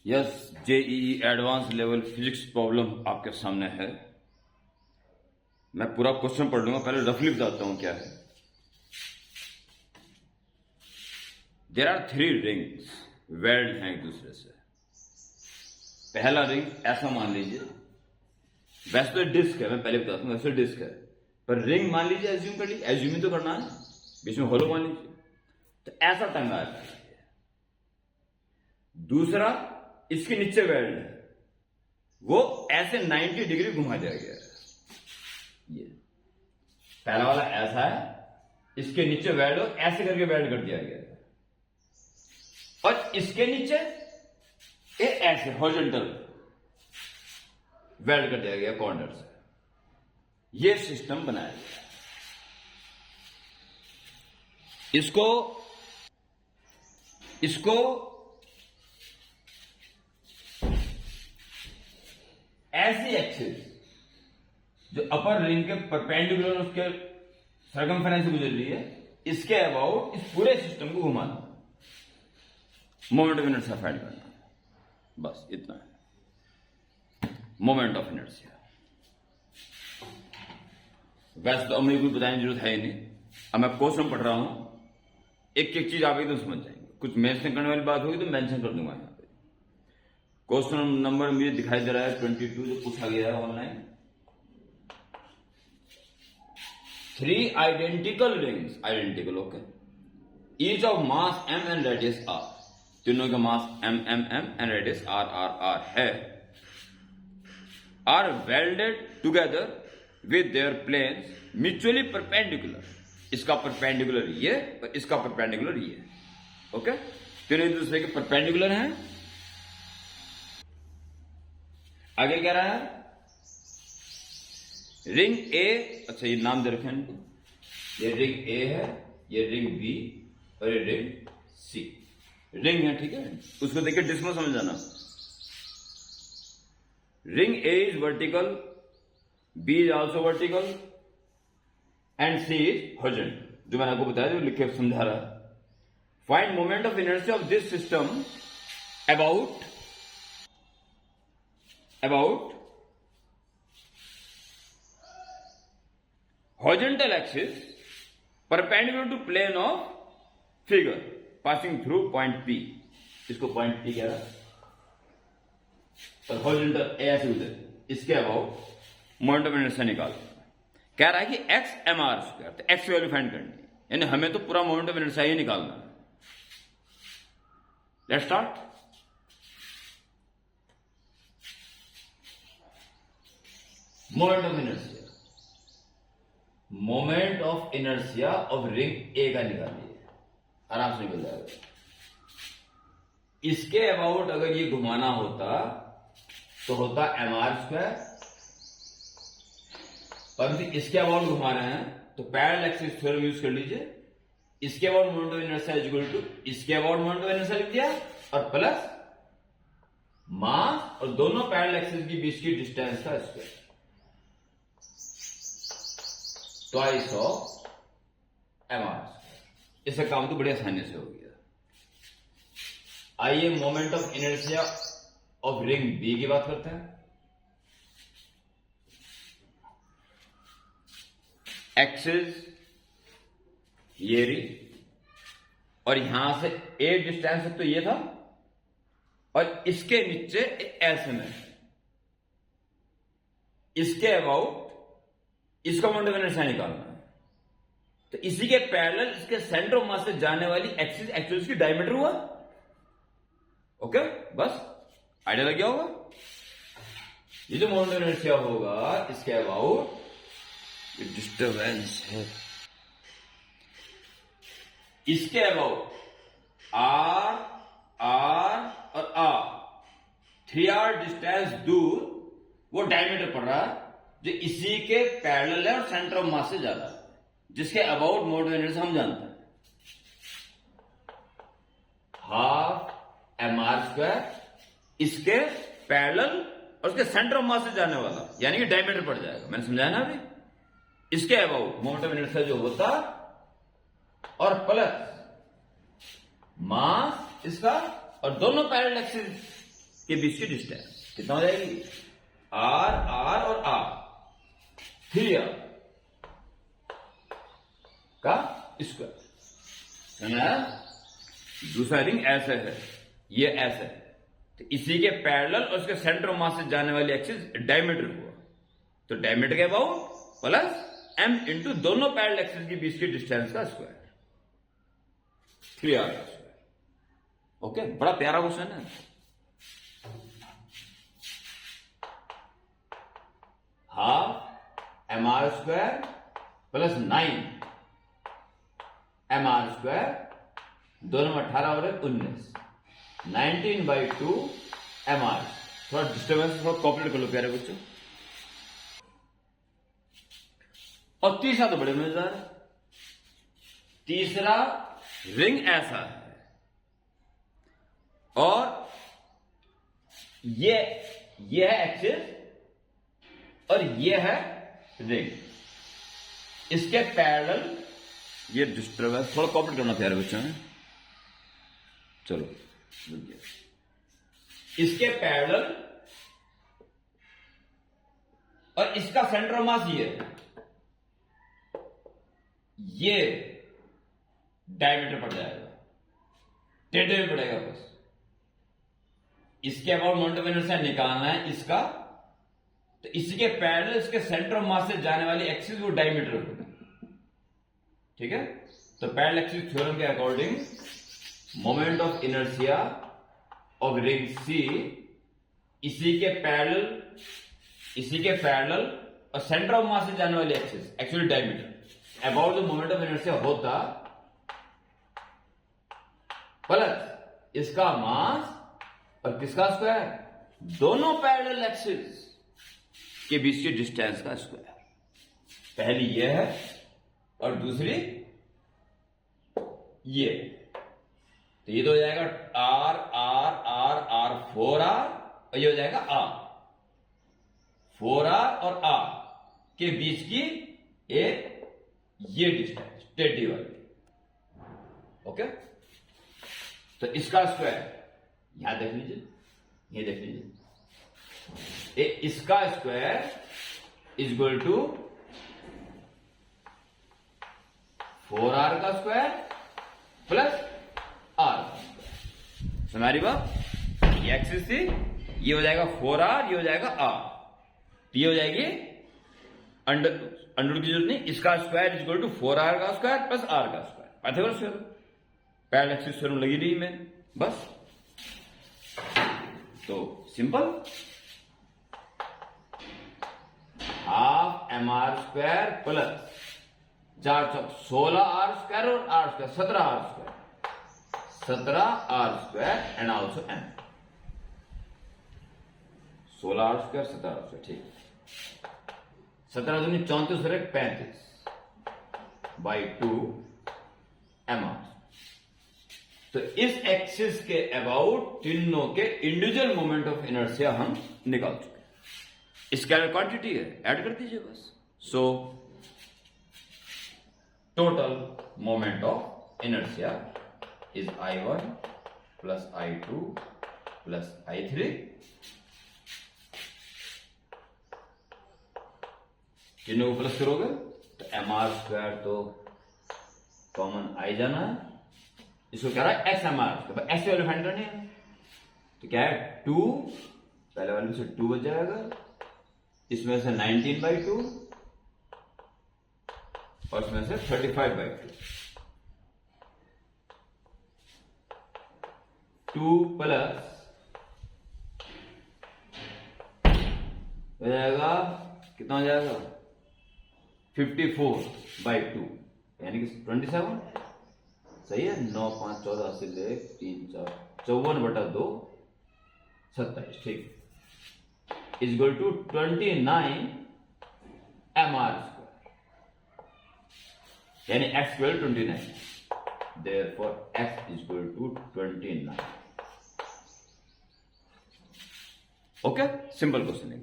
Yes, JEE advance level physics problem आपके सामने है। मैं पूरा क्वेश्चन पढ़ लूंगा, पहले रफली बताता हूं क्या है। देयर आर 3 रिंग्स, वेल्ड हैं एक दूसरे से। पहला रिंग ऐसा मान लीजिए, वैसे तो डिस्क है, मैं पहले बताता हूं, वैसे डिस्क है, पर रिंग मान लीजिए, एज्यूम कर लीजिए, एज्यूम तो करना है, बीच में होलो मान लीजिए, तो ऐसा टंगा है। दूसरा, इसके नीचे वेल्ड है, वो ऐसे 90 डिग्री घुमा दिया गया है। ये पहला वाला ऐसा है, इसके नीचे वेल्ड हो, ऐसे करके वेल्ड कर दिया गया है, और इसके नीचे ये ऐसे हॉरिजॉन्टल वेल्ड कर दिया गया कॉर्नर से। ये सिस्टम बनाया गया। इसको ऐसी एक्सिस जो अपर रिंग के परपेंडिकुलर उसके सर्कमफेरेंस से गुजर रही है, इसके अबाउट इस पूरे सिस्टम को घुमाना, मोमेंट ऑफ इनर्शिया फाइंड करना, बस इतना है मोमेंट ऑफ इनर्शिया। वैसे तो अब मुझे कुछ बताने की जरूरत है ही नहीं, अब मैं क्वेश्चन पढ़ रहा हूं, एक एक चीज आप एकदम समझ जाएंगे। कुछ मेंशन करने वाली बात होगी तो मेंशन कर दूंगा। यहाँ पे क्वेश्चन नंबर मुझे दिखाई दे रहा है 22 जो पूछा गया है online. 3 identical rings, identical, okay, each of mass m and radius r, तीनों का mass m and radius r है, are welded together with their planes mutually perpendicular. इसका परपेंडिकुलर ये और इसका परपेंडिकुलर ये, ओके, तीनों एक दूसरे के परपेंडिकुलर हैं। आगे कह रहा है रिंग ए, अच्छा ये नाम दे रखे हैं, ये रिंग ए है, ये रिंग बी और ये रिंग सी। रिंग है, ठीक है, उसको देखिए डिस्क में समझ जाना। Ring A is vertical, B is also vertical and C is horizontal, जो मैंने आपको बताया, जो लिखे समझा रहा है। Find moment of inertia of this system about horizontal axis perpendicular to plane of figure passing through point P। इसको point P कह रहा है, और horizontal ऐसे उधर, इसके अबाउट मोमेंट ऑफ इनर्शिया निकाल कह रहा है कि x mr स्क्वायर, तो x वैल्यू फाइंड करनी है, यानी हमें तो पूरा मोमेंट ऑफ इनर्शिया ही निकालना है। Let's start. Moment of inertia, moment of inertia of ring A का निकालिए, आराम से निकल जाएगा। इसके अबाउट अगर ये घुमाना होता तो होता mr स्क्वायर, परंतु इसके अबाउट घुमा रहे हैं तो पैरेलल एक्सिस थ्योरम यूज कर लीजिए। इसके about moment of inertia is equal to इसके अबाउट मोमेंट ऑफ इनर्शिया लिख दिया, और प्लस मास और दोनों पैरेलल एक्सिस के बीच की डिस्टेंस का स्क्वायर, ट्वाइस ऑफ mr। इसका काम तो बड़ी आसानी से हो गया। आइए moment of inertia of ring B की बात करते हैं। एक्सिस ये रही, और यहां से एक डिस्टेंस है तो ये था, और इसके नीचे ऐसे में, इसके अबाउट इसका मोमेंट ऑफ इनर्शिया निकालना है। तो इसी के पैरेलल इसके सेंटर ऑफ मास से जाने वाली एक्सिस एक्चुअली इसकी डायमीटर हुआ, ओके, बस आइडिया लग गया होगा। ये जो मोमेंट ऑफ इनर्शिया होगा इसके अबाउट डिस्टर्बेंस है, इसके अबाउट r और r 3r डिस्टेंस दूर वो डायमीटर पड़ रहा है, जो इसी के पैरेलल है और सेंटर ऑफ मास से ज्यादा है, जिसके अबाउट मोमेंट ऑफ इनर्शिया हम जानते हैं हाफ mr स्क्वायर, इसके पैरेलल और उसके सेंटर ऑफ मास से जाने वाला, यानी कि डायमीटर पड़ जाएगा। मैंने समझाया ना अभी। इसके अबाउट मोमेंट ऑफ इनर्शिया जो होता, और प्लस मास इसका, और दोनों पैरेलल एक्सिस के बीच की डिस्टेंस कितना हो जाएगी, आर आर और आर, 3r का स्क्वायर। समझा? दूसरा रिंग ऐसे है, ये ऐसे है, तो इसी के पैरेलल और उसके सेंटर ऑफ मास से जाने वाली एक्सिस डायमीटर हुआ, तो डायमीटर के अबाउट प्लस m इंटू दोनों पैरेलल एक्सिस के बीच की डिस्टेंस का स्क्वायर, 3r का स्क्वायर। ओके, बड़ा प्यारा क्वेश्चन है। Half mr square plus 9 mr square, दोनों में 18 और 19, 19/2 mr। थोड़ा डिस्टर्बेंस थोड़ा कॉपरेट कर लो प्यारे बच्चों। और तीसरा तो बड़े मजेदार है। तीसरा रिंग ऐसा है और ये है एक्सिस और ये है रिंग, इसके पैरेलल, ये डिस्टर्बेंस थोड़ा कॉपरेट करना प्यारे बच्चों में। चलो, इसके पैरेलल और इसका सेंटर ऑफ मास ये डायमीटर पड़ जाएगा, टेढ़े में पड़ेगा बस। इसके अबाउट मोमेंट ऑफ इनर्शिया निकालना है इसका, तो इसी के पैरेलल इसके सेंटर ऑफ मास से जाने वाली एक्सिस वो डायमीटर होगा। ठीक है, तो पैरेलल एक्सिस थ्योरम के according moment of inertia of ring C इसी के पैरेलल और सेंटर ऑफ मास से जाने वाली axis actually diameter about the moment of inertia होता प्लस इसका मास और किसका स्क्वायर, दोनों पैरेलल एक्सिस के बीच की डिस्टेंस का स्क्वायर। पहली ये है और दूसरी ये, तो ये तो हो जाएगा are are are are 4r और ये हो जाएगा r, 4r और r के बीच की एक ये डिस्टेंस टेढ़ी वाली। ओके, तो इसका स्क्वायर यहां देख लीजिए, ये देख लीजिए, इसका square is equal to 4r का स्क्वायर प्लस r का स्क्वायर। हमारी बात, ये एक्सिस थी, ये हो जाएगा 4r, ये हो जाएगा r, ये हो जाएगी अंडर की जरूरत नहीं, इसका square is equal to 4r का स्क्वायर प्लस r का square. Pythagoras theorem, parallel axis theorem लगी रही में बस। तो simple, half mr square plus 4 चौक 16r स्क्वायर और r square 17r square, 17r square and also m, 16r square 17r square. ठीक, 17 दूनी 34 और 35/2 mr। तो इस एक्सिस के अबाउट तीनों के इंडिविजुअल मोमेंट ऑफ इनर्शिया हम निकाल चुके हैं। स्केलर क्वांटिटी है, ऐड कर दीजिए बस। So total moment of inertia is I1 plus I2 plus I3। तीनों को प्लस करोगे तो mr स्क्वायर तो कॉमन आई जाना है, इसको क्या रहा है XMR, एस वैल्यू फाइंड करनी है। तो क्या है 2, पहले वाले से 2 बच जाएगा, इसमें से 19/2 और इसमें से 35/2, 2 प्लस हो जाएगा, कितना हो जाएगा 54/2 यानी कि 27। सही है, 9 5 14 से ले 3 4 54/2 27। ठीक, is equal to 29 mr square, यानी x square 29, therefore x is equal to 29। Okay, simple question है।